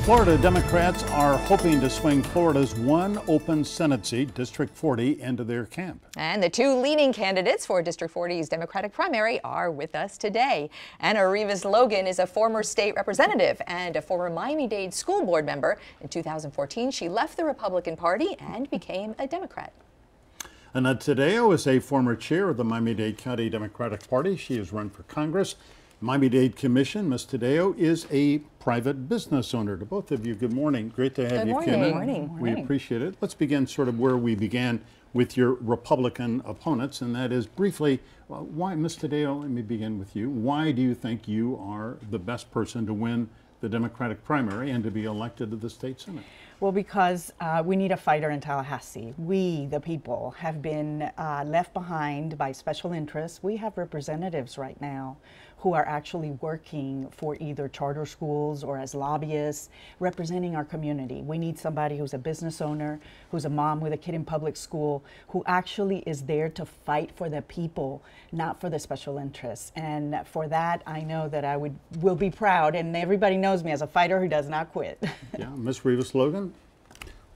Florida Democrats are hoping to swing Florida's one open Senate seat, District 40, into their camp. And the two leading candidates for District 40's Democratic primary are with us today. Rivas Logan is a former state representative and a former Miami-Dade school board member. In 2014, she left the Republican Party and became a Democrat. Annette Taddeo is a former chair of the Miami-Dade County Democratic Party. She has run for Congress. Miami-Dade Commission. Ms. Taddeo is a private business owner. To both of you, good morning. Great to have you, Kim. Good morning. We appreciate it. Let's begin sort of where we began with your Republican opponents, and that is briefly, why, Ms. Taddeo, let me begin with you. Why do you think you are the best person to win the Democratic primary and to be elected to the state Senate? Well, because we need a fighter in Tallahassee. We, the people, have been left behind by special interests. We have representatives right now who are actually working for either charter schools or as lobbyists, representing our community. We need somebody who's a business owner, who's a mom with a kid in public school, who actually is there to fight for the people, not for the special interests. And for that, I know that I will be proud, and everybody knows me as a fighter who does not quit. Yeah, Ms. Rivas Logan,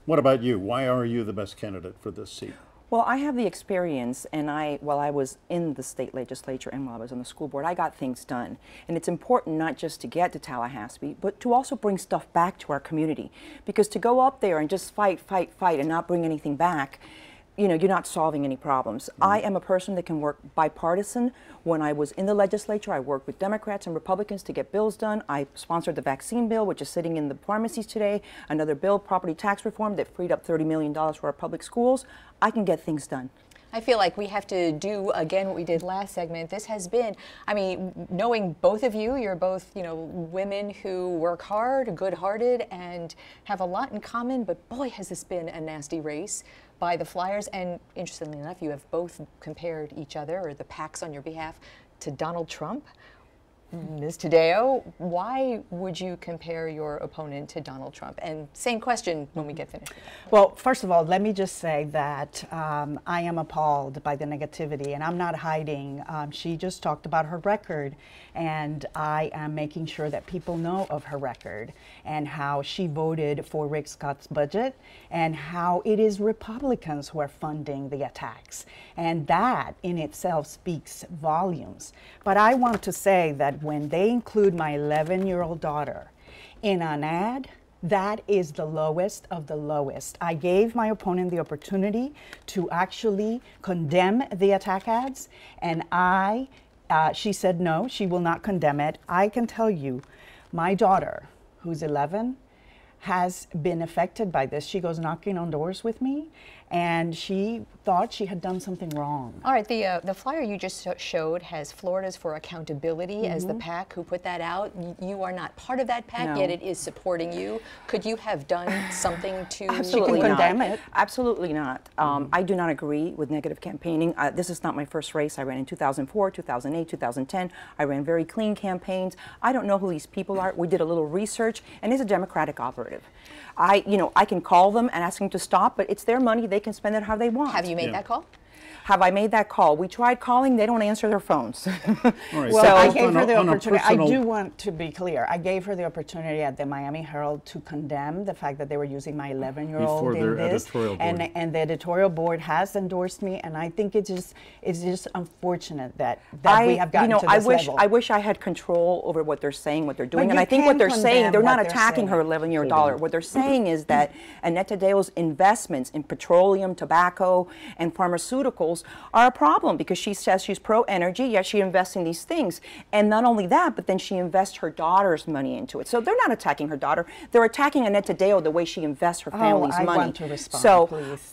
what about you? Why are you the best candidate for this seat? Well, I have the experience, and while I was in the state legislature and while I was on the school board, I got things done. And it's important not just to get to Tallahassee, but to also bring stuff back to our community. Because to go up there and just fight, and not bring anything back, you know, you're not solving any problems. I am a person that can work bipartisan. When I was in the legislature, I worked with Democrats and Republicans to get bills done. I sponsored the vaccine bill, which is sitting in the pharmacies today. Another bill, property tax reform, that freed up $30 million for our public schools. I can get things done. I feel like we have to do again what we did last segment. This has been, I mean, knowing both of you, you're both, you know, women who work hard, good-hearted, and have a lot in common, but boy, has this been a nasty race by the Flyers. And interestingly enough, you have both compared each other, or the PACs on your behalf, to Donald Trump. Ms. Taddeo, why would you compare your opponent to Donald Trump? And same question when we get finished. Well, first of all, let me just say that I am appalled by the negativity, and I'm not hiding. She just talked about her record, and I am making sure that people know of her record and how she voted for Rick Scott's budget and how it is Republicans who are funding the attacks. And that in itself speaks volumes. But I want to say that when they include my 11-year-old daughter in an ad, that is the lowest of the lowest. I gave my opponent the opportunity to actually condemn the attack ads, and she said no, she will not condemn it. I can tell you, my daughter, who's 11, has been affected by this. She goes knocking on doors with me, and she thought she had done something wrong. All right, the flyer you just showed has Florida's for Accountability as the PAC who put that out. You are not part of that PAC, yet it is supporting you. Could you have done something to condemn it? Absolutely not. I do not agree with negative campaigning. This is not my first race. I ran in 2004, 2008, 2010. I ran very clean campaigns. I don't know who these people are. We did a little research, and it's a Democratic operative. I can call them and ask them to stop, but it's their money. They can spend it how they want. Have you made that call? Have I made that call? We tried calling. They don't answer their phones. Right. Well, so I gave her the opportunity. I do want to be clear. I gave her the opportunity at the Miami Herald to condemn the fact that they were using my 11-year-old in this. And the editorial board has endorsed me, and I think it's just unfortunate that we have gotten to this level. I wish I had control over what they're saying, what they're doing. And I think what they're saying, they're not attacking her 11-year-old daughter. What they're saying is that Annette Taddeo's investments in petroleum, tobacco, and pharmaceuticals are a problem because she says she's pro-energy, yet she invests in these things. And not only that, but then she invests her daughter's money into it. So they're not attacking her daughter. They're attacking Annette Taddeo the way she invests her family's money. I want to respond, so please.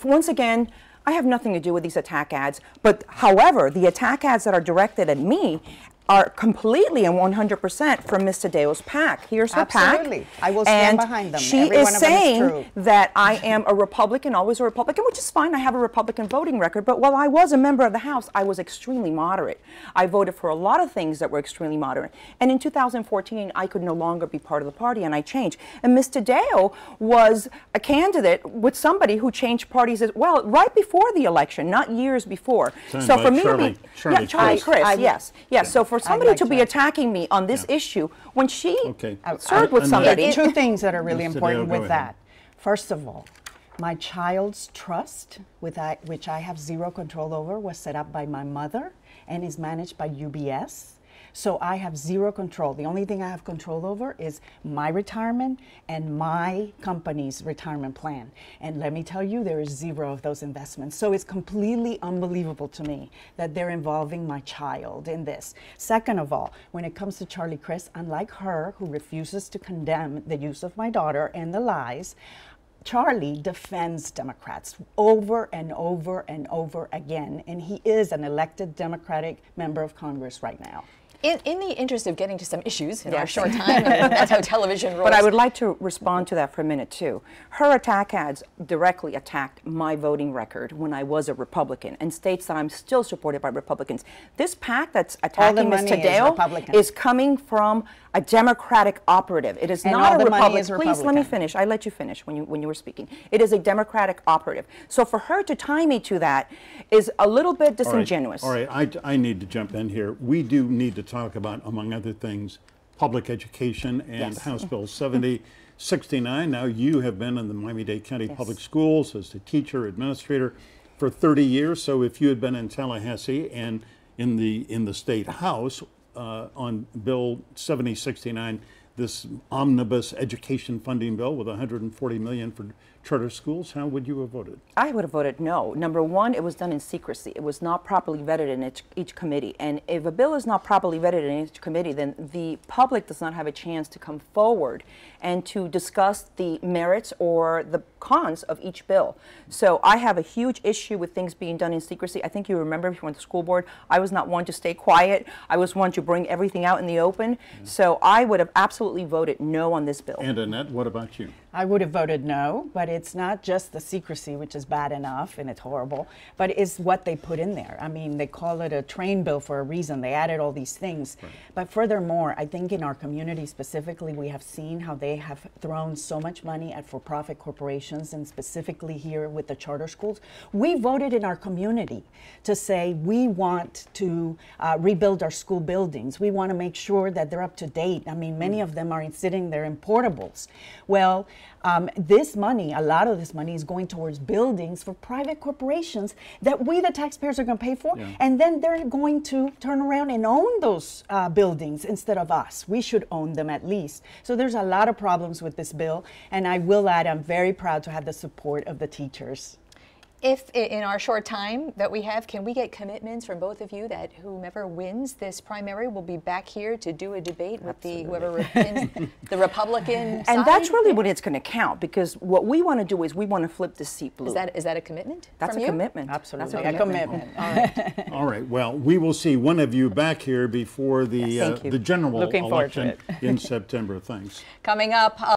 Once again, I have nothing to do with these attack ads. But however, the attack ads that are directed at me are completely and 100% from Ms. Taddeo's PAC. Here's her PAC. Absolutely. I will stand behind them. She is saying that I am a Republican, always a Republican, which is fine. I have a Republican voting record. But while I was a member of the House, I was extremely moderate. I voted for a lot of things that were extremely moderate. And in 2014, I could no longer be part of the party, and I changed. And Ms. Taddeo was a candidate with somebody who changed parties as well, right before the election, not years before. So for me to be, Charlie Chris, yes. So for for somebody like to be to. attacking me on this issue when she Okay. served with Annette. somebody. Two things that are really Ms. Taddeo, important go with ahead. that. First of all, my child's trust, which I have zero control over, was set up by my mother and is managed by UBS. So I have zero control. The only thing I have control over is my retirement and my company's retirement plan. And let me tell you, there is zero of those investments. So it's completely unbelievable to me that they're involving my child in this. Second of all, when it comes to Charlie Crist, unlike her, who refuses to condemn the use of my daughter and the lies, Charlie defends Democrats over and over and over again, and he is an elected Democratic member of Congress right now. In the interest of getting to some issues in our short time, and that's how television rolls. But I would like to respond to that for a minute, too. Her attack ads directly attacked my voting record when I was a Republican and states that I'm still supported by Republicans. This PAC that's attacking Ms. Taddeo is coming from a Democratic operative. It is And not all a the money Republican. is Please let me Republican. finish. I let you finish when you were speaking. It is a Democratic operative. So for her to tie me to that is a little bit disingenuous. All right, I need to jump in here. We do need to talk about, among other things, public education and Yes. House Bill 7069. Now, you have been in the Miami-Dade County Yes. Public Schools as the teacher, administrator for 30 years. So if you had been in Tallahassee and in the State House on Bill 7069, this omnibus education funding bill with $140 million for charter schools, how would you have voted? I would have voted no. Number one, it was done in secrecy. It was not properly vetted in each committee. And if a bill is not properly vetted in each committee, then the public does not have a chance to come forward and to discuss the merits or the cons of each bill. So I have a huge issue with things being done in secrecy. I think you remember if you went to school board, I was not one to stay quiet. I was one to bring everything out in the open. So I would have absolutely voted no on this bill. And Annette, what about you? I would have voted no, but it's not just the secrecy, which is bad enough and it's horrible, but it's what they put in there. I mean, they call it a train bill for a reason. They added all these things. Right. But furthermore, I think in our community specifically, we have seen how they have thrown so much money at for-profit corporations, and specifically here with the charter schools. We voted in our community to say we want to rebuild our school buildings. We want to make sure that they're up to date. I mean, many of them are sitting there in portables. Well, this money, a lot of this money is going towards buildings for private corporations that we, the taxpayers, are going to pay for. Yeah. And then they're going to turn around and own those buildings instead of us. We should own them at least. So there's a lot of problems with this bill. And I will add, I'm very proud to have the support of the teachers. If in our short time that we have, can we get commitments from both of you that whomever wins this primary will be back here to do a debate with whoever wins the Republican side? And that's really what it's going to count, because what we want to do is we want to flip the seat blue. Is that a commitment? That's from a you? commitment. Absolutely, that's a commitment. All right. All right. Well, we will see one of you back here before the Yes, the general Looking forward to election it. in September. Thanks. Coming up.